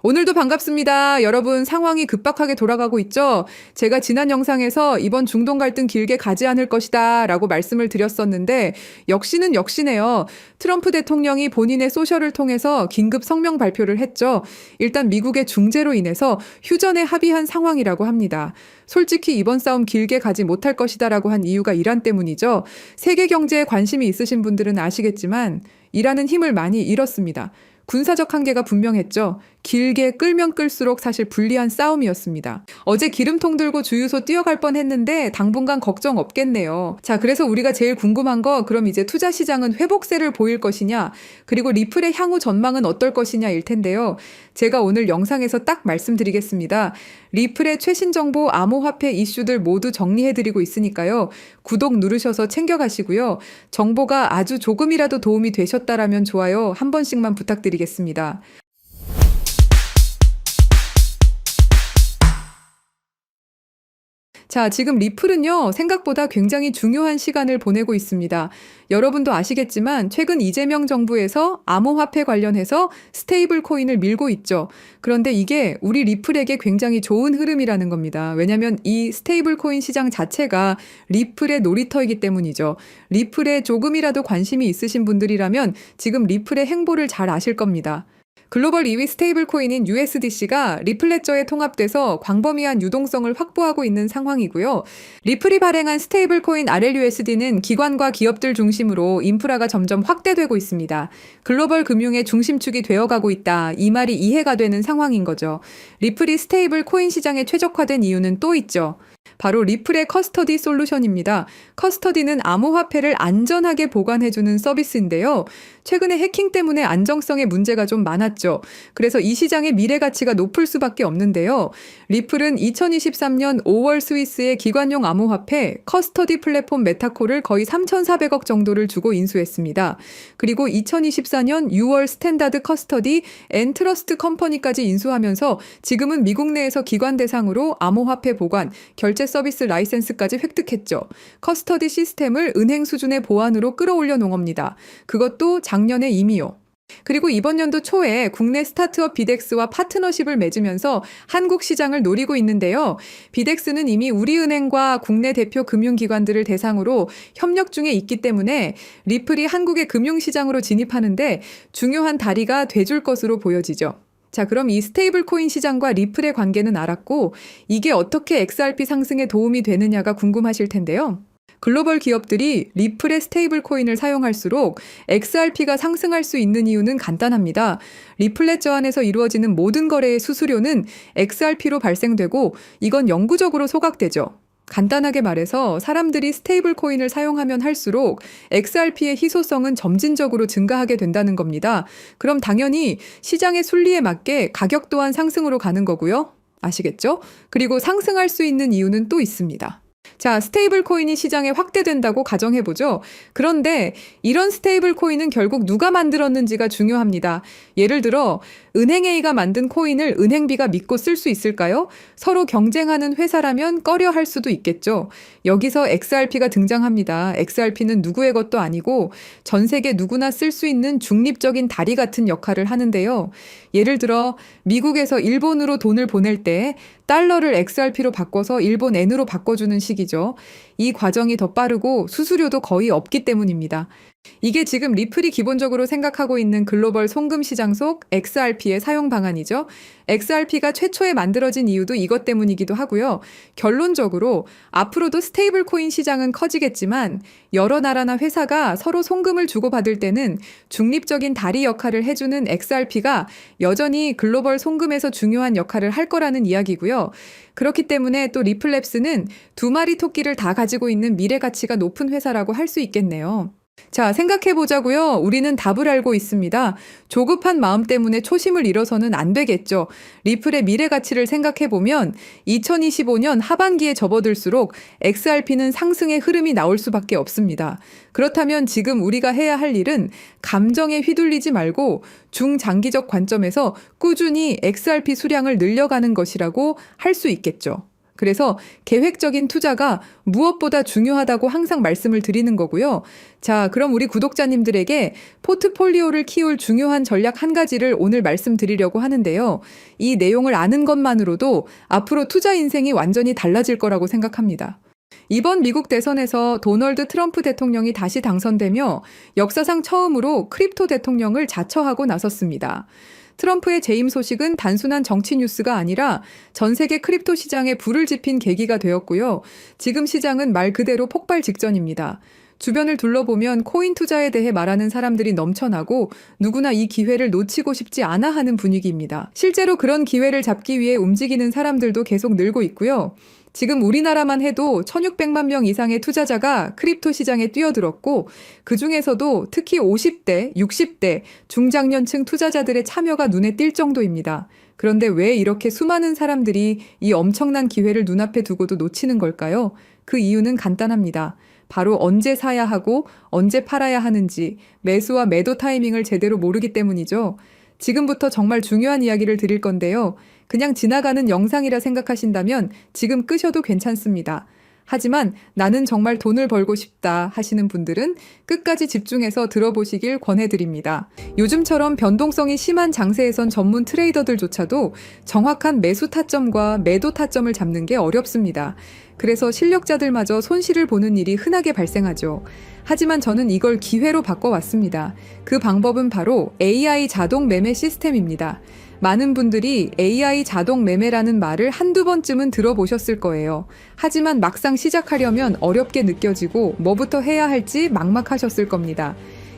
오늘도 반갑습니다. 여러분, 상황이 급박하게 돌아가고 있죠? 제가 지난 영상에서 이번 중동 갈등 길게 가지 않을 것이다 라고 말씀을 드렸었는데 역시는 역시네요. 트럼프 대통령이 본인의 소셜을 통해서 긴급 성명 발표를 했죠. 일단 미국의 중재로 인해서 휴전에 합의한 상황이라고 합니다. 솔직히 이번 싸움 길게 가지 못할 것이다 라고 한 이유가 이란 때문이죠. 세계 경제에 관심이 있으신 분들은 아시겠지만 이란은 힘을 많이 잃었습니다. 군사적 한계가 분명했죠. 길게 끌면 끌수록 사실 불리한 싸움이었습니다. 어제 기름통 들고 주유소 뛰어갈 뻔했는데 당분간 걱정 없겠네요. 자, 그래서 우리가 제일 궁금한 거 그럼 이제 투자 시장은 회복세를 보일 것이냐, 그리고 리플의 향후 전망은 어떨 것이냐일 텐데요. 제가 오늘 영상에서 딱 말씀드리겠습니다. 리플의 최신 정보, 암호화폐 이슈들 모두 정리해드리고 있으니까요. 구독 누르셔서 챙겨가시고요. 정보가 아주 조금이라도 도움이 되셨다라면 좋아요 한 번씩만 부탁드리겠습니다. 자, 지금 리플은요, 생각보다 굉장히 중요한 시간을 보내고 있습니다. 여러분도 아시겠지만 최근 이재명 정부에서 암호화폐 관련해서 스테이블 코인을 밀고 있죠. 그런데 이게 우리 리플에게 굉장히 좋은 흐름이라는 겁니다. 왜냐하면 이 스테이블 코인 시장 자체가 리플의 놀이터이기 때문이죠. 리플에 조금이라도 관심이 있으신 분들이라면 지금 리플의 행보를 잘 아실 겁니다. 글로벌 2위 스테이블 코인인 USDC가 리플레저에 통합돼서 광범위한 유동성을 확보하고 있는 상황이고요. 리플이 발행한 스테이블 코인 RLUSD는 기관과 기업들 중심으로 인프라가 점점 확대되고 있습니다. 글로벌 금융의 중심축이 되어가고 있다. 이 말이 이해가 되는 상황인 거죠. 리플이 스테이블 코인 시장에 최적화된 이유는 또 있죠. 바로 리플의 커스터디 솔루션입니다. 커스터디는 암호화폐를 안전하게 보관해주는 서비스인데요. 최근에 해킹 때문에 안정성에 문제가 좀 많았죠. 그래서 이 시장의 미래 가치가 높을 수밖에 없는데요. 리플은 2023년 5월 스위스의 기관용 암호화폐 커스터디 플랫폼 메타코를 거의 3,400억 정도를 주고 인수했습니다. 그리고 2024년 6월 스탠다드 커스터디 앤 트러스트 컴퍼니까지 인수하면서 지금은 미국 내에서 기관 대상으로 암호화폐 보관, 결제 서비스 라이센스까지 획득했죠. 커스터디 시스템을 은행 수준의 보안으로 끌어올려 놓은 겁니다. 그것도 작년에 이미요. 그리고 이번 연도 초에 국내 스타트업 비덱스와 파트너십을 맺으면서 한국 시장을 노리고 있는데요. 비덱스는 이미 우리은행과 국내 대표 금융기관들을 대상으로 협력 중에 있기 때문에 리플이 한국의 금융시장으로 진입하는데 중요한 다리가 돼줄 것으로 보여지죠. 자, 그럼 이 스테이블 코인 시장과 리플의 관계는 알았고 이게 어떻게 XRP 상승에 도움이 되느냐가 궁금하실 텐데요. 글로벌 기업들이 리플의 스테이블 코인을 사용할수록 XRP가 상승할 수 있는 이유는 간단합니다. 리플레저 안에서 이루어지는 모든 거래의 수수료는 XRP로 발생되고 이건 영구적으로 소각되죠. 간단하게 말해서 사람들이 스테이블 코인을 사용하면 할수록 XRP의 희소성은 점진적으로 증가하게 된다는 겁니다. 그럼 당연히 시장의 순리에 맞게 가격 또한 상승으로 가는 거고요. 아시겠죠? 그리고 상승할 수 있는 이유는 또 있습니다. 자, 스테이블 코인이 시장에 확대된다고 가정해보죠. 그런데 이런 스테이블 코인은 결국 누가 만들었는지가 중요합니다. 예를 들어 은행 A가 만든 코인을 은행 B가 믿고 쓸 수 있을까요? 서로 경쟁하는 회사라면 꺼려 할 수도 있겠죠. 여기서 XRP가 등장합니다. XRP는 누구의 것도 아니고 전 세계 누구나 쓸 수 있는 중립적인 다리 같은 역할을 하는데요. 예를 들어 미국에서 일본으로 돈을 보낼 때 달러를 XRP로 바꿔서 일본 엔으로 바꿔주는 식이죠. 이 과정이 더 빠르고 수수료도 거의 없기 때문입니다. 이게 지금 리플이 기본적으로 생각하고 있는 글로벌 송금 시장 속 XRP의 사용 방안이죠. XRP가 최초에 만들어진 이유도 이것 때문이기도 하고요. 결론적으로 앞으로도 스테이블 코인 시장은 커지겠지만 여러 나라나 회사가 서로 송금을 주고받을 때는 중립적인 다리 역할을 해주는 XRP가 여전히 글로벌 송금에서 중요한 역할을 할 거라는 이야기고요. 그렇기 때문에 또 리플랩스는 두 마리 토끼를 다 가지고 있는 미래 가치가 높은 회사라고 할 수 있겠네요. 자, 생각해보자고요. 우리는 답을 알고 있습니다. 조급한 마음 때문에 초심을 잃어서는 안 되겠죠. 리플의 미래 가치를 생각해보면 2025년 하반기에 접어들수록 XRP는 상승의 흐름이 나올 수밖에 없습니다. 그렇다면 지금 우리가 해야 할 일은 감정에 휘둘리지 말고 중장기적 관점에서 꾸준히 XRP 수량을 늘려가는 것이라고 할 수 있겠죠. 그래서 계획적인 투자가 무엇보다 중요하다고 항상 말씀을 드리는 거고요. 자, 그럼 우리 구독자님들에게 포트폴리오를 키울 중요한 전략 한 가지를 오늘 말씀드리려고 하는데요. 이 내용을 아는 것만으로도 앞으로 투자 인생이 완전히 달라질 거라고 생각합니다. 이번 미국 대선에서 도널드 트럼프 대통령이 다시 당선되며 역사상 처음으로 크립토 대통령을 자처하고 나섰습니다. 트럼프의 재임 소식은 단순한 정치 뉴스가 아니라 전 세계 크립토 시장에 불을 지핀 계기가 되었고요. 지금 시장은 말 그대로 폭발 직전입니다. 주변을 둘러보면 코인 투자에 대해 말하는 사람들이 넘쳐나고 누구나 이 기회를 놓치고 싶지 않아 하는 분위기입니다. 실제로 그런 기회를 잡기 위해 움직이는 사람들도 계속 늘고 있고요. 지금 우리나라만 해도 1,600만 명 이상의 투자자가 크립토 시장에 뛰어들었고 그중에서도 특히 50대, 60대, 중장년층 투자자들의 참여가 눈에 띌 정도입니다. 그런데 왜 이렇게 수많은 사람들이 이 엄청난 기회를 눈앞에 두고도 놓치는 걸까요? 그 이유는 간단합니다. 바로 언제 사야 하고 언제 팔아야 하는지 매수와 매도 타이밍을 제대로 모르기 때문이죠. 지금부터 정말 중요한 이야기를 드릴 건데요. 그냥 지나가는 영상이라 생각하신다면 지금 끄셔도 괜찮습니다. 하지만 나는 정말 돈을 벌고 싶다 하시는 분들은 끝까지 집중해서 들어보시길 권해드립니다. 요즘처럼 변동성이 심한 장세에선 전문 트레이더들조차도 정확한 매수 타점과 매도 타점을 잡는 게 어렵습니다. 그래서 실력자들마저 손실을 보는 일이 흔하게 발생하죠. 하지만 저는 이걸 기회로 바꿔왔습니다. 그 방법은 바로 AI 자동 매매 시스템입니다. 많은 분들이 AI 자동 매매라는 말을 한두 번쯤은 들어보셨을 거예요. 하지만 막상 시작하려면 어렵게 느껴지고 뭐부터 해야 할지 막막하셨을 겁니다.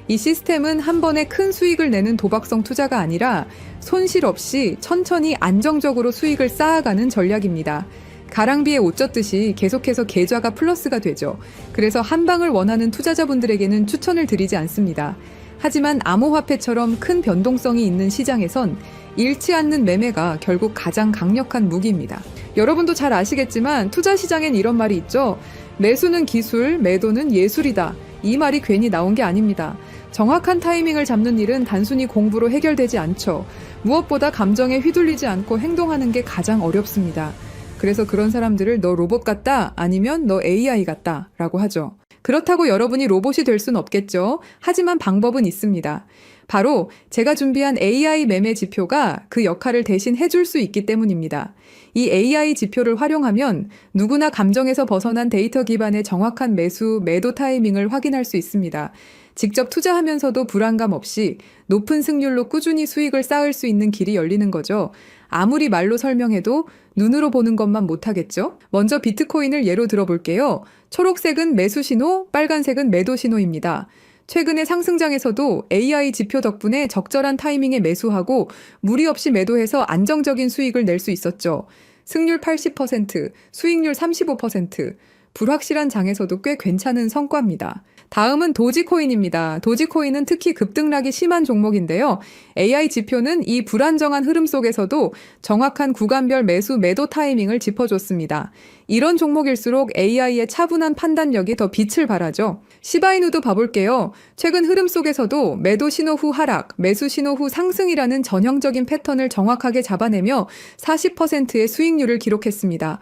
이 시스템은 한 번에 큰 수익을 내는 도박성 투자가 아니라 손실 없이 천천히 안정적으로 수익을 쌓아가는 전략입니다. 가랑비에 옷 젖듯이 계속해서 계좌가 플러스가 되죠. 그래서 한 방을 원하는 투자자분들에게는 추천을 드리지 않습니다. 하지만 암호화폐처럼 큰 변동성이 있는 시장에선 잃지 않는 매매가 결국 가장 강력한 무기입니다. 여러분도 잘 아시겠지만 투자 시장엔 이런 말이 있죠. 매수는 기술, 매도는 예술이다. 이 말이 괜히 나온 게 아닙니다. 정확한 타이밍을 잡는 일은 단순히 공부로 해결되지 않죠. 무엇보다 감정에 휘둘리지 않고 행동하는 게 가장 어렵습니다. 그래서 그런 사람들을 너 로봇 같다 아니면 너 AI 같다 라고 하죠. 그렇다고 여러분이 로봇이 될 순 없겠죠. 하지만 방법은 있습니다. 바로 제가 준비한 AI 매매 지표가 그 역할을 대신 해줄 수 있기 때문입니다. 이 AI 지표를 활용하면 누구나 감정에서 벗어난 데이터 기반의 정확한 매수, 매도 타이밍을 확인할 수 있습니다. 직접 투자하면서도 불안감 없이 높은 승률로 꾸준히 수익을 쌓을 수 있는 길이 열리는 거죠. 아무리 말로 설명해도 눈으로 보는 것만 못하겠죠? 먼저 비트코인을 예로 들어볼게요. 초록색은 매수 신호, 빨간색은 매도 신호입니다. 최근의 상승장에서도 AI 지표 덕분에 적절한 타이밍에 매수하고 무리 없이 매도해서 안정적인 수익을 낼 수 있었죠. 승률 80%, 수익률 35%, 불확실한 장에서도 꽤 괜찮은 성과입니다. 다음은 도지코인입니다. 도지코인은 특히 급등락이 심한 종목인데요. AI 지표는 이 불안정한 흐름 속에서도 정확한 구간별 매수, 매도 타이밍을 짚어줬습니다. 이런 종목일수록 AI의 차분한 판단력이 더 빛을 발하죠. 시바이누도 봐볼게요. 최근 흐름 속에서도 매도 신호 후 하락, 매수 신호 후 상승이라는 전형적인 패턴을 정확하게 잡아내며 40%의 수익률을 기록했습니다.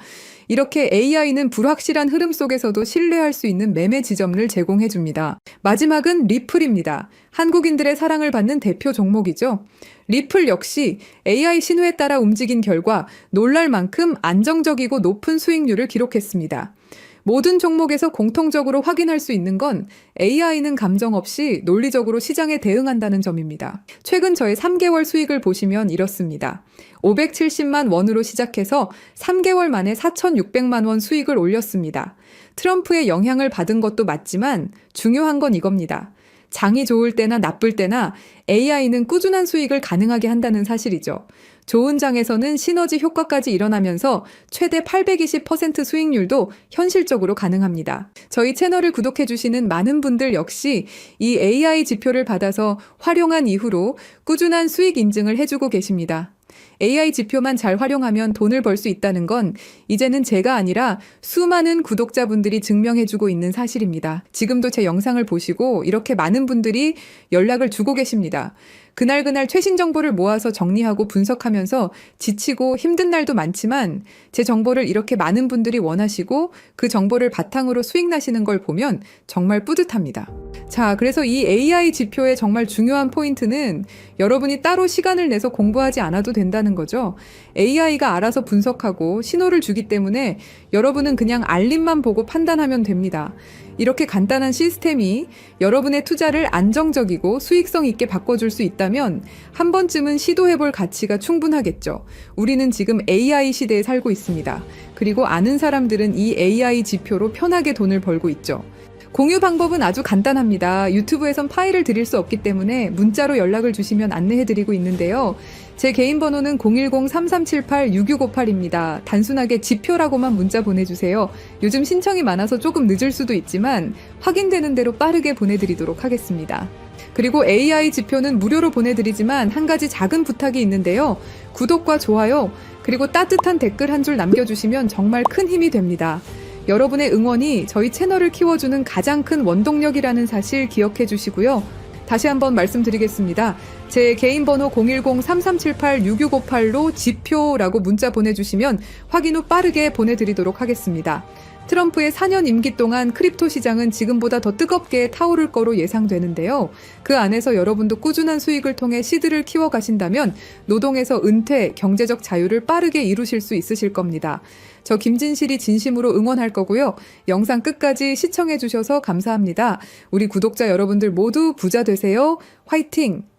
이렇게 AI는 불확실한 흐름 속에서도 신뢰할 수 있는 매매 지점을 제공해줍니다. 마지막은 리플입니다. 한국인들의 사랑을 받는 대표 종목이죠. 리플 역시 AI 신호에 따라 움직인 결과 놀랄 만큼 안정적이고 높은 수익률을 기록했습니다. 모든 종목에서 공통적으로 확인할 수 있는 건 AI는 감정 없이 논리적으로 시장에 대응한다는 점입니다. 최근 저의 3개월 수익을 보시면 이렇습니다. 570만 원으로 시작해서 3개월 만에 4,600만 원 수익을 올렸습니다. 트럼프의 영향을 받은 것도 맞지만 중요한 건 이겁니다. 장이 좋을 때나 나쁠 때나 AI는 꾸준한 수익을 가능하게 한다는 사실이죠. 좋은 장에서는 시너지 효과까지 일어나면서 최대 820% 수익률도 현실적으로 가능합니다. 저희 채널을 구독해주시는 많은 분들 역시 이 AI 지표를 받아서 활용한 이후로 꾸준한 수익 인증을 해주고 계십니다. AI 지표만 잘 활용하면 돈을 벌 수 있다는 건 이제는 제가 아니라 수많은 구독자분들이 증명해주고 있는 사실입니다. 지금도 제 영상을 보시고 이렇게 많은 분들이 연락을 주고 계십니다. 그날 최신 정보를 모아서 정리하고 분석하면서 지치고 힘든 날도 많지만 제 정보를 이렇게 많은 분들이 원하시고 그 정보를 바탕으로 수익 나시는 걸 보면 정말 뿌듯합니다. 자, 그래서 이 AI 지표의 정말 중요한 포인트는 여러분이 따로 시간을 내서 공부하지 않아도 된다는 거죠. AI가 알아서 분석하고 신호를 주기 때문에 여러분은 그냥 알림만 보고 판단하면 됩니다. 이렇게 간단한 시스템이 여러분의 투자를 안정적이고 수익성 있게 바꿔줄 수 있다면 한 번쯤은 시도해볼 가치가 충분하겠죠. 우리는 지금 AI 시대에 살고 있습니다. 그리고 아는 사람들은 이 AI 지표로 편하게 돈을 벌고 있죠. 공유 방법은 아주 간단합니다. 유튜브에선 파일을 드릴 수 없기 때문에 문자로 연락을 주시면 안내해드리고 있는데요. 제 개인 번호는 010-3378-6658입니다. 단순하게 지표라고만 문자 보내주세요. 요즘 신청이 많아서 조금 늦을 수도 있지만 확인되는 대로 빠르게 보내드리도록 하겠습니다. 그리고 AI 지표는 무료로 보내드리지만 한 가지 작은 부탁이 있는데요. 구독과 좋아요, 그리고 따뜻한 댓글 한 줄 남겨주시면 정말 큰 힘이 됩니다. 여러분의 응원이 저희 채널을 키워주는 가장 큰 원동력이라는 사실 기억해 주시고요. 다시 한번 말씀드리겠습니다. 제 개인 번호 010-3378-6658로 지표라고 문자 보내주시면 확인 후 빠르게 보내드리도록 하겠습니다. 트럼프의 4년 임기 동안 크립토 시장은 지금보다 더 뜨겁게 타오를 거로 예상되는데요. 그 안에서 여러분도 꾸준한 수익을 통해 시드를 키워가신다면 노동에서 은퇴, 경제적 자유를 빠르게 이루실 수 있으실 겁니다. 저 김진실이 진심으로 응원할 거고요. 영상 끝까지 시청해 주셔서 감사합니다. 우리 구독자 여러분들 모두 부자 되세요. 화이팅!